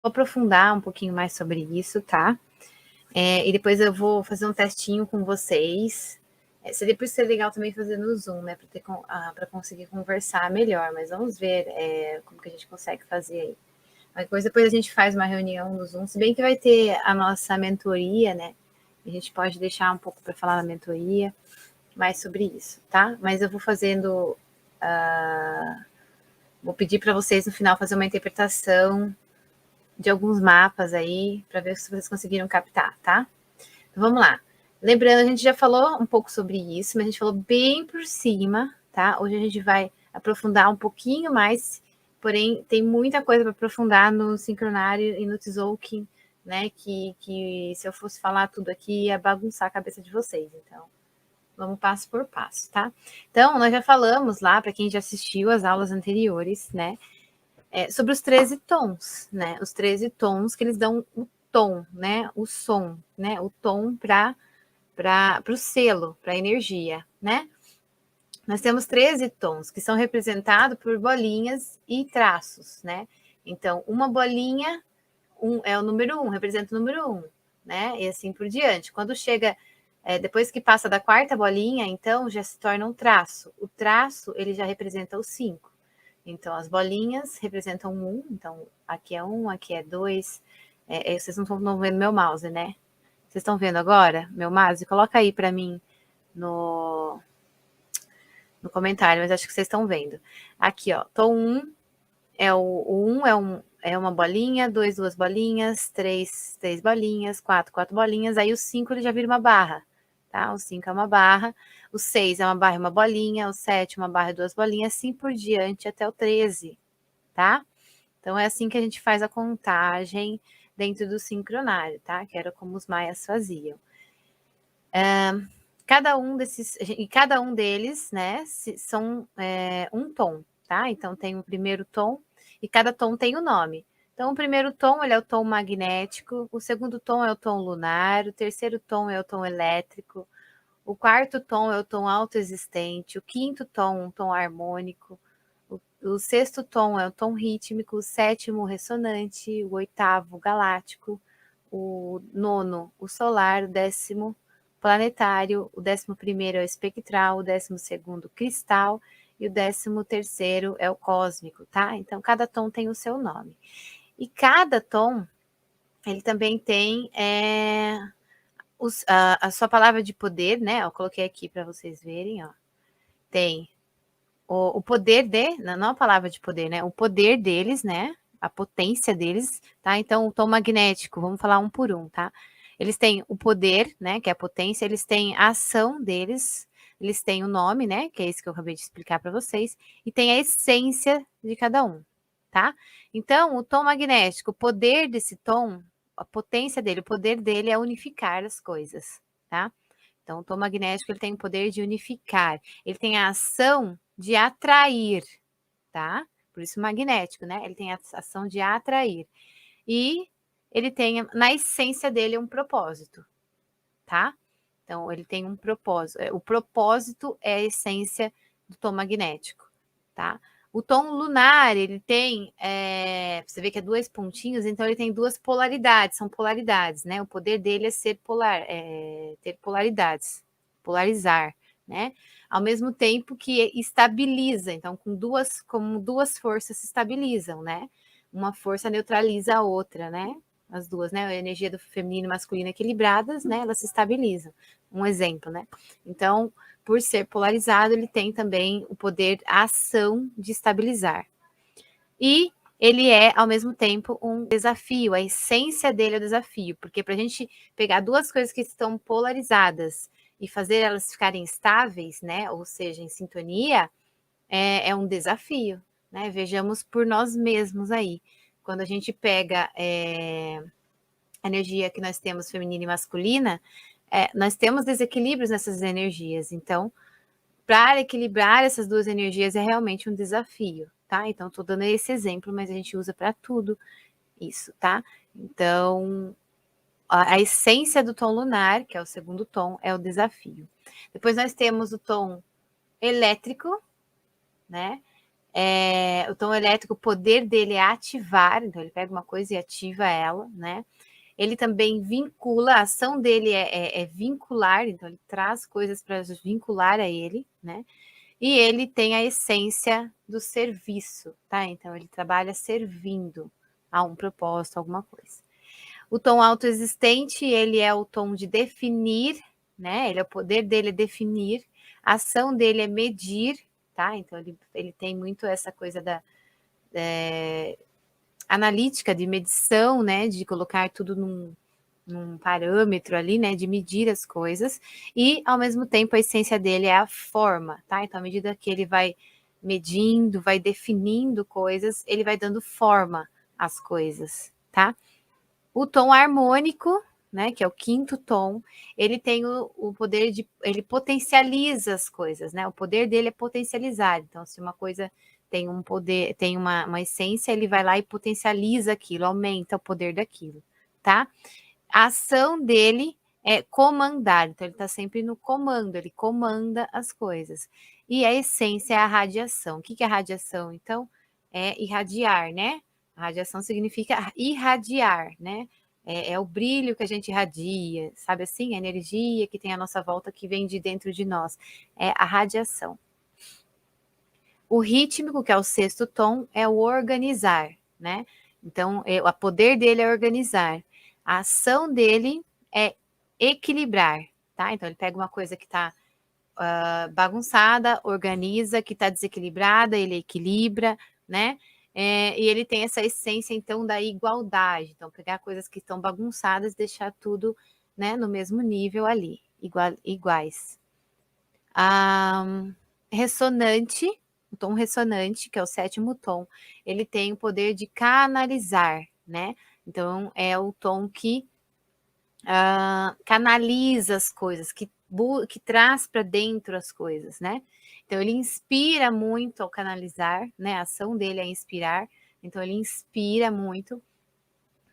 aprofundar um pouquinho mais sobre isso, tá? E depois eu vou fazer um testinho com vocês. Seria por ser legal também fazer no Zoom, né? Para conseguir conversar melhor, mas vamos ver como que a gente consegue fazer aí. Depois a gente faz uma reunião no Zoom, se bem que vai ter a nossa mentoria, né? A gente pode deixar um pouco para falar na mentoria, mais sobre isso, tá? Mas eu vou fazendo. Vou pedir para vocês no final fazer uma interpretação de alguns mapas aí, para ver se vocês conseguiram captar, tá? Então, vamos lá. Lembrando, a gente já falou um pouco sobre isso, mas a gente falou bem por cima, tá? Hoje a gente vai aprofundar um pouquinho mais, porém tem muita coisa para aprofundar no sincronário e no Tzolk'in, né? Que se eu fosse falar tudo aqui ia bagunçar a cabeça de vocês. Então, vamos passo por passo, tá? Então, nós já falamos lá, para quem já assistiu as aulas anteriores, né? Sobre os 13 tons, né? Os 13 tons que eles dão o tom, né? O som, né? O tom para o selo, para a energia, né? Nós temos 13 tons que são representados por bolinhas e traços, né? Então, uma bolinha é o número 1, representa o número 1, né? E assim por diante. Quando chega, depois que passa da quarta bolinha, então já se torna um traço. O traço, ele já representa o 5. Então, as bolinhas representam 1, então aqui é 1, aqui é 2. Vocês não estão vendo meu mouse, né? Vocês estão vendo agora meu mouse? Coloca aí para mim no comentário, mas acho que vocês estão vendo. Aqui, ó, tom 1 o 1 é uma bolinha, 2, 2 bolinhas, 3, 3 bolinhas, 4, 4 bolinhas, aí o 5 ele já vira uma barra, tá? O 5 é uma barra, o 6 é uma barra e uma bolinha, o 7 uma barra e 2 bolinhas, assim por diante até o 13, tá? Então é assim que a gente faz a contagem dentro do sincronário, tá? Que era como os maias faziam. Cada um deles, né, são um tom, tá? Então tem o primeiro tom e cada tom tem o nome. Então o primeiro tom ele é o tom magnético, o segundo tom é o tom lunar, o terceiro tom é o tom elétrico, o quarto tom é o tom autoexistente, o quinto tom um tom harmônico, o sexto tom é o tom rítmico, o sétimo ressonante, o oitavo galáctico, o nono o solar, o décimo planetário, o 11º é o espectral, o 12º cristal e o 13º é o cósmico, tá? Então, cada tom tem o seu nome. E cada tom, ele também tem a sua palavra de poder, né? Eu coloquei aqui para vocês verem, ó. Tem o poder não a palavra de poder, né? O poder deles, né? A potência deles, tá? Então, o tom magnético, vamos falar um por um, tá? Eles têm o poder, né? Que é a potência, eles têm a ação deles, eles têm o nome, né? Que é isso que eu acabei de explicar para vocês, e tem a essência de cada um, tá? Então, o tom magnético, o poder desse tom, a potência dele, o poder dele é unificar as coisas, tá? Então, o tom magnético ele tem o poder de unificar, ele tem a ação de atrair, tá? Por isso magnético, né? Ele tem a ação de atrair. E ele tem, na essência dele, um propósito, tá? Então, ele tem um propósito. O propósito é a essência do tom magnético, tá? O tom lunar, ele tem, você vê que é 2 pontinhos, então ele tem 2 polaridades, são polaridades, né? O poder dele é ser ter polaridades, polarizar, né? Ao mesmo tempo que estabiliza, então como duas forças se estabilizam, né? Uma força neutraliza a outra, né? As duas, né? A energia do feminino e masculino equilibradas, né? Elas se estabilizam. Um exemplo, né? Então, por ser polarizado, ele tem também o poder, a ação de estabilizar. E ele é, ao mesmo tempo, um desafio, a essência dele é o desafio, porque para a gente pegar duas coisas que estão polarizadas e fazer elas ficarem estáveis, né, ou seja, em sintonia, é um desafio, né? Vejamos por nós mesmos aí. Quando a gente pega a energia que nós temos feminina e masculina, nós temos desequilíbrios nessas energias, então para equilibrar essas duas energias é realmente um desafio, tá? Então, estou dando esse exemplo, mas a gente usa para tudo isso, tá? Então, a essência do tom lunar, que é o segundo tom, é o desafio. Depois nós temos o tom elétrico, né? O tom elétrico, o poder dele é ativar, então ele pega uma coisa e ativa ela, né? Ele também vincula, a ação dele é vincular, então ele traz coisas para vincular a ele, né? E ele tem a essência do serviço, tá? Então ele trabalha servindo a um propósito, alguma coisa. O tom autoexistente, ele é o tom de definir, né? O poder dele é definir, a ação dele é medir, tá? Então ele tem muito essa coisa da analítica, de medição, né? De colocar tudo num parâmetro ali, né? De medir as coisas. E, ao mesmo tempo, a essência dele é a forma, tá? Então, à medida que ele vai medindo, vai definindo coisas, ele vai dando forma às coisas, tá? O tom harmônico, né, que é o quinto tom, ele tem o poder de, ele potencializa as coisas, né? O poder dele é potencializar. Então, se uma coisa tem um poder, tem uma essência, ele vai lá e potencializa aquilo, aumenta o poder daquilo, tá? A ação dele é comandar, então ele está sempre no comando, ele comanda as coisas. E a essência é a radiação. O que é radiação? Então, é irradiar, né? A radiação significa irradiar, né? É o brilho que a gente irradia, sabe assim? A energia que tem à nossa volta, que vem de dentro de nós. É a radiação. O rítmico, que é o sexto tom, é o organizar, né? Então, o poder dele é organizar. A ação dele é equilibrar, tá? Então, ele pega uma coisa que está bagunçada, organiza, que está desequilibrada, ele equilibra, né? E ele tem essa essência, então, da igualdade. Então, pegar coisas que estão bagunçadas, deixar tudo, né, no mesmo nível ali, iguais. Ressonante, o tom ressonante, que é o sétimo tom, ele tem o poder de canalizar, né? Então, é o tom que canaliza as coisas, que traz para dentro as coisas, né? Então, ele inspira muito ao canalizar, né? A ação dele é inspirar, então ele inspira muito.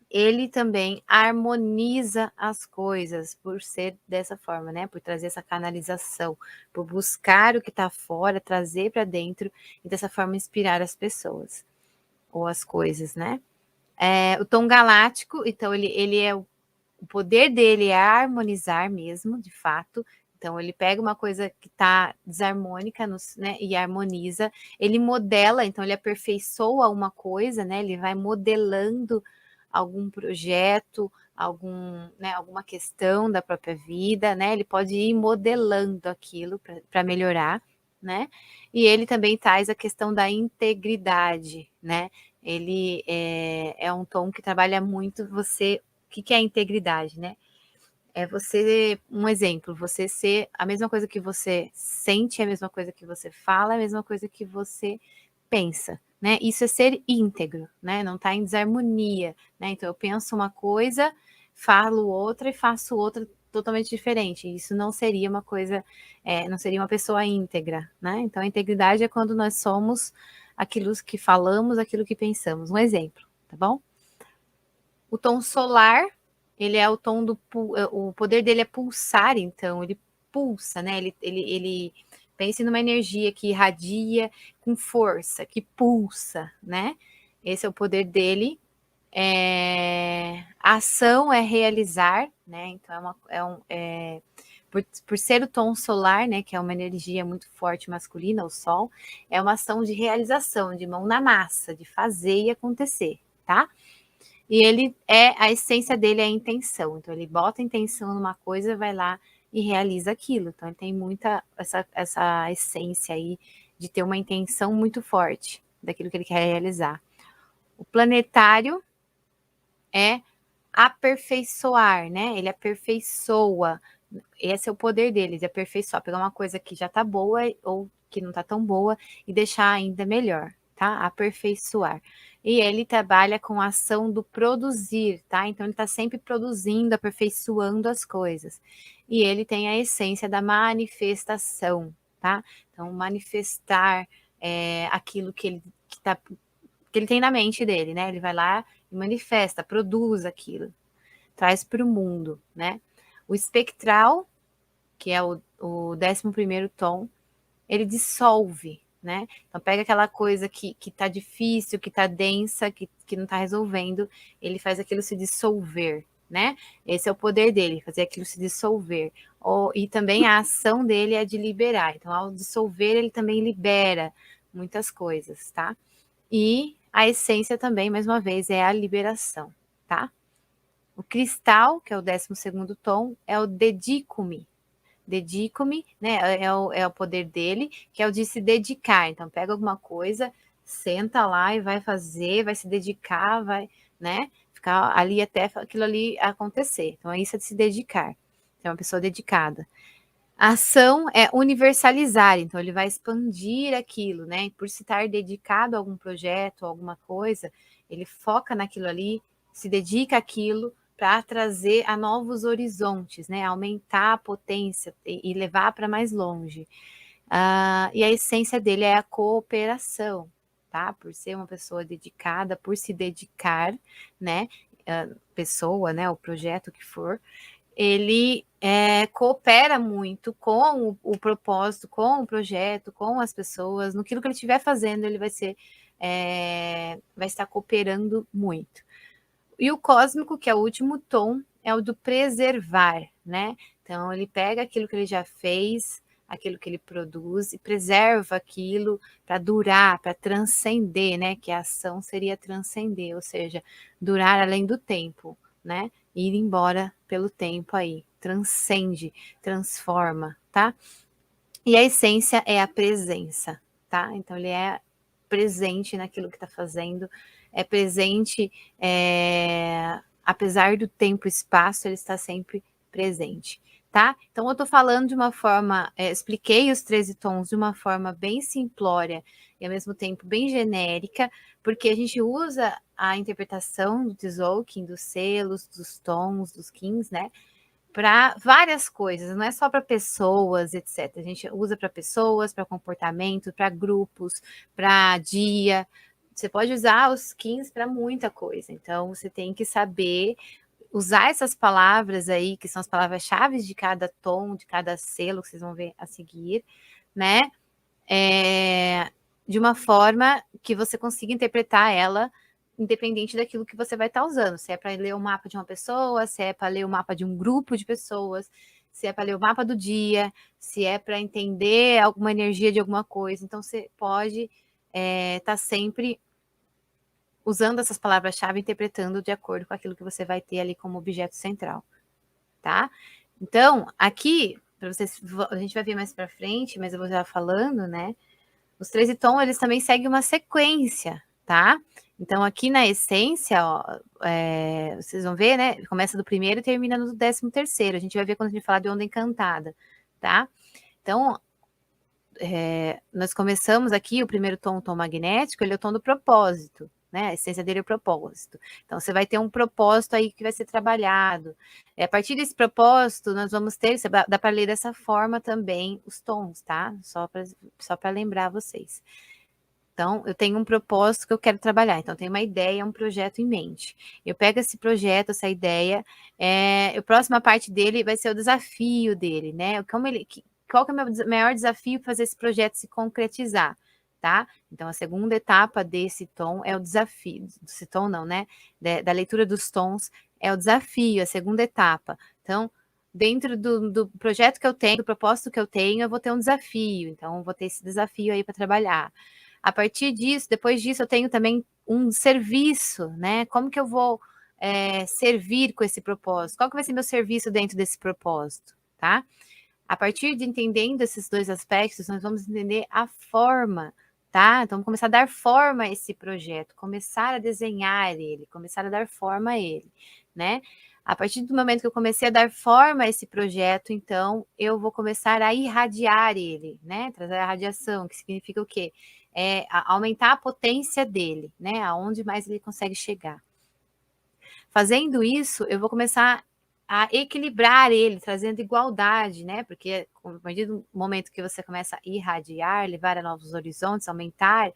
Ele também harmoniza as coisas por ser dessa forma, né? Por trazer essa canalização, por buscar o que está fora, trazer para dentro e dessa forma inspirar as pessoas ou as coisas, né? O tom galáctico, então ele é o poder dele é harmonizar mesmo, de fato. Então ele pega uma coisa que está desarmônica, né, e harmoniza. Ele modela, então ele aperfeiçoa uma coisa, né? Ele vai modelando algum projeto, né, alguma questão da própria vida, né? Ele pode ir modelando aquilo para melhorar, né? E ele também traz a questão da integridade, né? Ele é um tom que trabalha muito você. O que é a integridade, né? É você, um exemplo, você ser a mesma coisa que você sente, a mesma coisa que você fala, a mesma coisa que você pensa, né? Isso é ser íntegro, né? Não está em desarmonia, né? Então eu penso uma coisa, falo outra e faço outra totalmente diferente. Isso não seria uma coisa, não seria uma pessoa íntegra, né? Então a integridade é quando nós somos aquilo que falamos, aquilo que pensamos. Um exemplo, tá bom? O tom solar, ele é o tom o poder dele é pulsar, então ele pulsa, né? Ele pense numa energia que irradia com força, que pulsa, né? Esse é o poder dele. A ação é realizar, né? Então por ser o tom solar, né? Que é uma energia muito forte masculina, o sol, é uma ação de realização, de mão na massa, de fazer e acontecer, tá? E a essência dele é a intenção. Então, ele bota a intenção numa coisa, vai lá e realiza aquilo. Então, ele tem muita essa essência aí de ter uma intenção muito forte daquilo que ele quer realizar. O planetário é aperfeiçoar, né? Ele aperfeiçoa. Esse é o poder dele, de aperfeiçoar. Pegar uma coisa que já tá boa ou que não tá tão boa e deixar ainda melhor, tá? Aperfeiçoar. E ele trabalha com a ação do produzir, tá? Então ele tá sempre produzindo, aperfeiçoando as coisas. E ele tem a essência da manifestação, tá? Então manifestar aquilo que ele tem na mente dele, né? Ele vai lá e manifesta, produz aquilo, traz para o mundo, né? O espectral, que é o 11º tom, ele dissolve, né? Então pega aquela coisa que tá difícil, que tá densa, que não tá resolvendo, ele faz aquilo se dissolver, né? Esse é o poder dele, fazer aquilo se dissolver. E também a ação dele é de liberar. Então, ao dissolver, ele também libera muitas coisas, tá? E a essência também, mais uma vez, é a liberação, tá? O cristal, que é o 12º tom, é o dedico-me. Dedico-me, né? É o poder dele, que é o de se dedicar. Então, pega alguma coisa, senta lá e vai fazer, vai se dedicar, vai, né? Ficar ali até aquilo ali acontecer. Então, é isso de se dedicar. É uma pessoa dedicada. A ação é universalizar, então ele vai expandir aquilo, né? Por se estar dedicado a algum projeto, a alguma coisa, ele foca naquilo ali, se dedica àquilo para trazer a novos horizontes, né? Aumentar a potência e levar para mais longe. E a essência dele é a cooperação, tá? Por ser uma pessoa dedicada, por se dedicar, né? Pessoa, né? O projeto que for, ele coopera muito com o propósito, com o projeto, com as pessoas, no que ele estiver fazendo, ele vai estar cooperando muito. E o cósmico, que é o último tom, é o do preservar, né? Então, ele pega aquilo que ele já fez, aquilo que ele produz, e preserva aquilo para durar, para transcender, né? Que a ação seria transcender, ou seja, durar além do tempo, né? Ir embora pelo tempo aí, transcende, transforma, tá? E a essência é a presença, tá? Então ele é presente naquilo que está fazendo, é presente, apesar do tempo e espaço, ele está sempre presente, tá? Então eu estou falando de uma forma, expliquei os 13 tons de uma forma bem simplória e ao mesmo tempo bem genérica, porque a gente usa a interpretação do Tzolk'in, dos selos, dos tons, dos Kins, né? Para várias coisas, não é só para pessoas, etc. A gente usa para pessoas, para comportamento, para grupos, para dia. Você pode usar os skins para muita coisa. Então, você tem que saber usar essas palavras aí, que são as palavras-chave de cada tom, de cada selo que vocês vão ver a seguir, né? De uma forma que você consiga interpretar ela independente daquilo que você vai estar usando. Se é para ler o mapa de uma pessoa, se é para ler o mapa de um grupo de pessoas, se é para ler o mapa do dia, se é para entender alguma energia de alguma coisa. Então, você pode estar sempre usando essas palavras-chave, interpretando de acordo com aquilo que você vai ter ali como objeto central, tá? Então, aqui, para vocês, a gente vai ver mais para frente, mas eu vou já falando, né? Os 13 tons, eles também seguem uma sequência, tá? Então, aqui na essência, ó, vocês vão ver, né? Começa do primeiro e termina no 13º. A gente vai ver quando a gente falar de onda encantada, tá? Então, nós começamos aqui, o primeiro tom, o tom magnético, ele é o tom do propósito, né? A essência dele é o propósito. Então, você vai ter um propósito aí que vai ser trabalhado. A partir desse propósito, nós vamos ter, dá para ler dessa forma também os tons, tá? Só para lembrar vocês. Então, eu tenho um propósito que eu quero trabalhar. Então, eu tenho uma ideia, um projeto em mente. Eu pego esse projeto, essa ideia, a próxima parte dele vai ser o desafio dele, né? Qual que é o meu maior desafio para fazer esse projeto se concretizar, tá? Então, a segunda etapa desse tom é o desafio. Desse tom não, né? Da leitura dos tons é o desafio, a segunda etapa. Então, dentro do projeto que eu tenho, do propósito que eu tenho, eu vou ter um desafio. Então, eu vou ter esse desafio aí para trabalhar. A partir disso, depois disso, eu tenho também um serviço, né? Como que eu vou servir com esse propósito? Qual que vai ser meu serviço dentro desse propósito, tá? A partir de entendendo esses dois aspectos, nós vamos entender a forma, tá? Então, vamos começar a dar forma a esse projeto, começar a desenhar ele, começar a dar forma a ele, né? A partir do momento que eu comecei a dar forma a esse projeto, então, eu vou começar a irradiar ele, né? Trazer a radiação, que significa o quê? Aumentar a potência dele, né? Aonde mais ele consegue chegar. Fazendo isso, eu vou começar a equilibrar ele, trazendo igualdade, né? Porque a partir do momento que você começa a irradiar, levar a novos horizontes, aumentar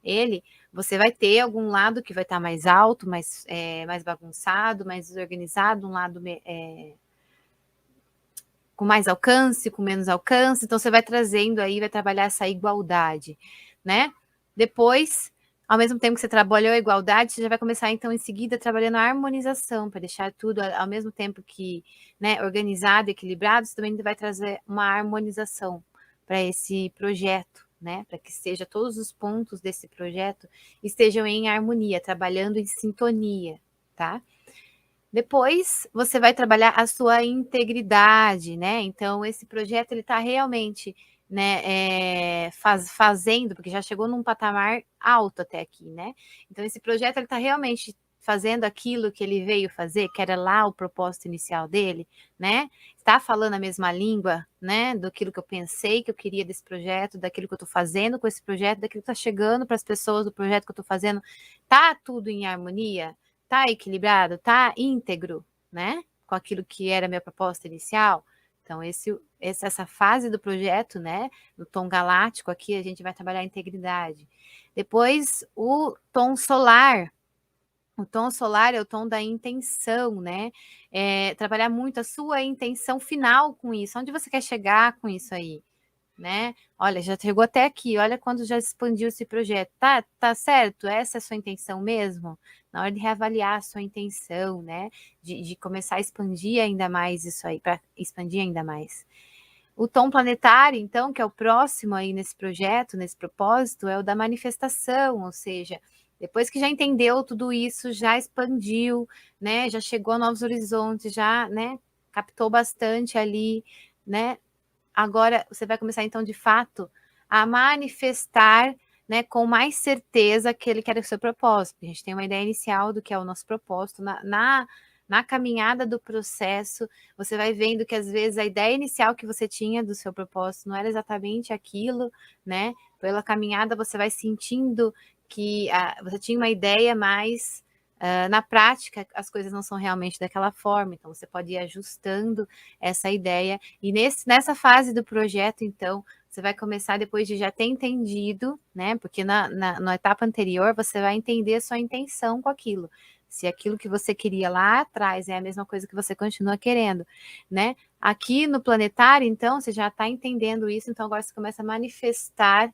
ele, você vai ter algum lado que vai estar mais alto, mais bagunçado, mais desorganizado, um lado com mais alcance, com menos alcance. Então, você vai trazendo aí, vai trabalhar essa igualdade. né? Depois, ao mesmo tempo que você trabalhou a igualdade, você já vai começar, então, em seguida, trabalhando a harmonização, para deixar tudo ao mesmo tempo que, né, organizado, equilibrado, você também vai trazer uma harmonização para esse projeto, né? Para que seja todos os pontos desse projeto estejam em harmonia, trabalhando em sintonia, tá? Depois você vai trabalhar a sua integridade, né? Então, esse projeto ele está realmente, né, fazendo, porque já chegou num patamar alto até aqui, né? Então, esse projeto ele está realmente fazendo aquilo que ele veio fazer, que era lá o propósito inicial dele, né? Está falando a mesma língua, né? Daquilo que eu pensei que eu queria desse projeto, daquilo que eu estou fazendo com esse projeto, daquilo que está chegando para as pessoas do projeto que eu estou fazendo, tá tudo em harmonia? Tá equilibrado, tá íntegro, né? Com aquilo que era a minha proposta inicial. Então, essa fase do projeto, né? No tom galáctico aqui, a gente vai trabalhar a integridade. Depois, o tom solar. O tom solar é o tom da intenção, né? Trabalhar muito a sua intenção final com isso. Onde você quer chegar com isso aí? Né? Olha, já chegou até aqui, olha quando já expandiu esse projeto. Tá certo? Essa é a sua intenção mesmo? Na hora de reavaliar a sua intenção, né? De começar a expandir ainda mais isso aí, para expandir ainda mais. O tom planetário, então, que é o próximo aí nesse projeto, nesse propósito, é o da manifestação, ou seja, depois que já entendeu tudo isso, já expandiu, né? Já chegou a novos horizontes, já, né? Captou bastante ali, né? Agora você vai começar, então, de fato, a manifestar, né, com mais certeza aquele que era o seu propósito. A gente tem uma ideia inicial do que é o nosso propósito. Na caminhada do processo, você vai vendo que, às vezes, a ideia inicial que você tinha do seu propósito não era exatamente aquilo, né? Pela caminhada, você vai sentindo que você tinha uma ideia, mas na prática, as coisas não são realmente daquela forma. Então, você pode ir ajustando essa ideia e nessa fase do projeto, então, você vai começar depois de já ter entendido, né? Porque na etapa anterior você vai entender a sua intenção com aquilo. Se aquilo que você queria lá atrás é a mesma coisa que você continua querendo, né? Aqui no planetário, então, você já está entendendo isso, então agora você começa a manifestar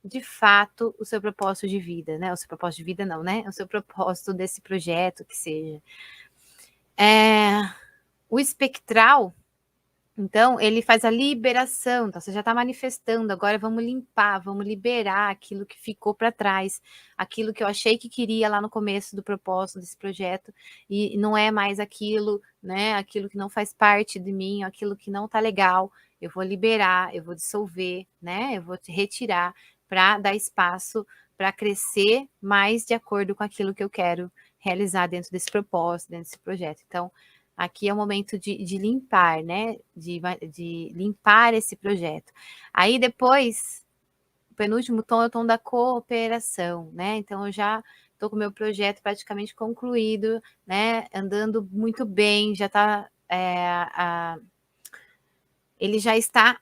de fato o seu propósito de vida, né? O seu propósito de vida não, né? O seu propósito desse projeto que seja. O espectral, então, ele faz a liberação, então você já está manifestando, agora vamos limpar, vamos liberar aquilo que ficou para trás, aquilo que eu achei que queria lá no começo do propósito desse projeto, e não é mais aquilo, né? Aquilo que não faz parte de mim, aquilo que não está legal, eu vou liberar, eu vou dissolver, né? Eu vou te retirar para dar espaço para crescer mais de acordo com aquilo que eu quero realizar dentro desse propósito, dentro desse projeto. Então, aqui é o momento de limpar, né? De limpar esse projeto. Aí depois, o penúltimo tom é o tom da cooperação, né? Então eu já estou com o meu projeto praticamente concluído, né? Andando muito bem, já está. Ele já está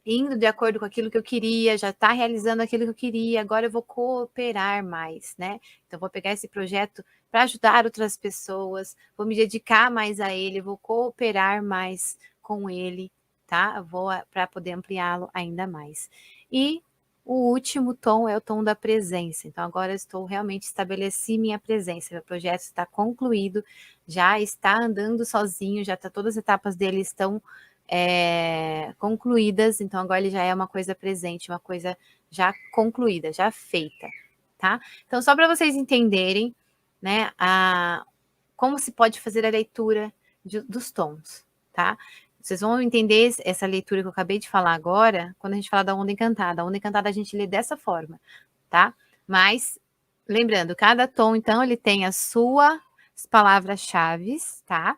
indo de acordo com aquilo que eu queria, já está realizando aquilo que eu queria, agora eu vou cooperar mais, né? Então, vou pegar esse projeto para ajudar outras pessoas, vou me dedicar mais a ele, vou cooperar mais com ele, tá? Vou para poder ampliá-lo ainda mais. E o último tom é o tom da presença. Então, agora eu estou realmente estabeleci minha presença. Meu projeto está concluído, já está andando sozinho, já está todas as etapas dele estão concluídas, então agora ele já é uma coisa presente, uma coisa já concluída, já feita, tá? Então, só para vocês entenderem, né, como se pode fazer a leitura dos tons, tá? Vocês vão entender essa leitura que eu acabei de falar agora, quando a gente fala da onda encantada. A onda encantada a gente lê dessa forma, tá? Mas, lembrando, cada tom, então, ele tem as suas palavras-chave, tá?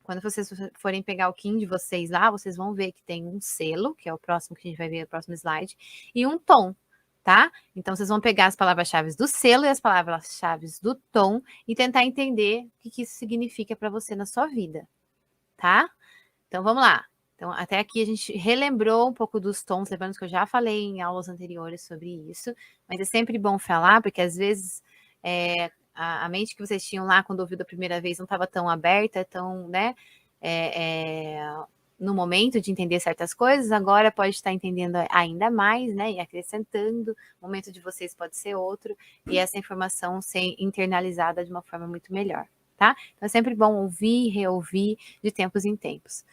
Quando vocês forem pegar o Kim de vocês lá, vocês vão ver que tem um selo, que é o próximo que a gente vai ver no próximo slide, e um tom, tá? Então, vocês vão pegar as palavras-chave do selo e as palavras-chave do tom e tentar entender o que isso significa para você na sua vida, tá? Então, vamos lá. Então, até aqui a gente relembrou um pouco dos tons, lembrando que eu já falei em aulas anteriores sobre isso, mas é sempre bom falar, porque às vezes a mente que vocês tinham lá quando ouviu da primeira vez não estava tão aberta, tão, né? no momento de entender certas coisas, agora pode estar entendendo ainda mais, né, e acrescentando, o momento de vocês pode ser outro, e essa informação ser internalizada de uma forma muito melhor, tá? Então é sempre bom ouvir, reouvir de tempos em tempos.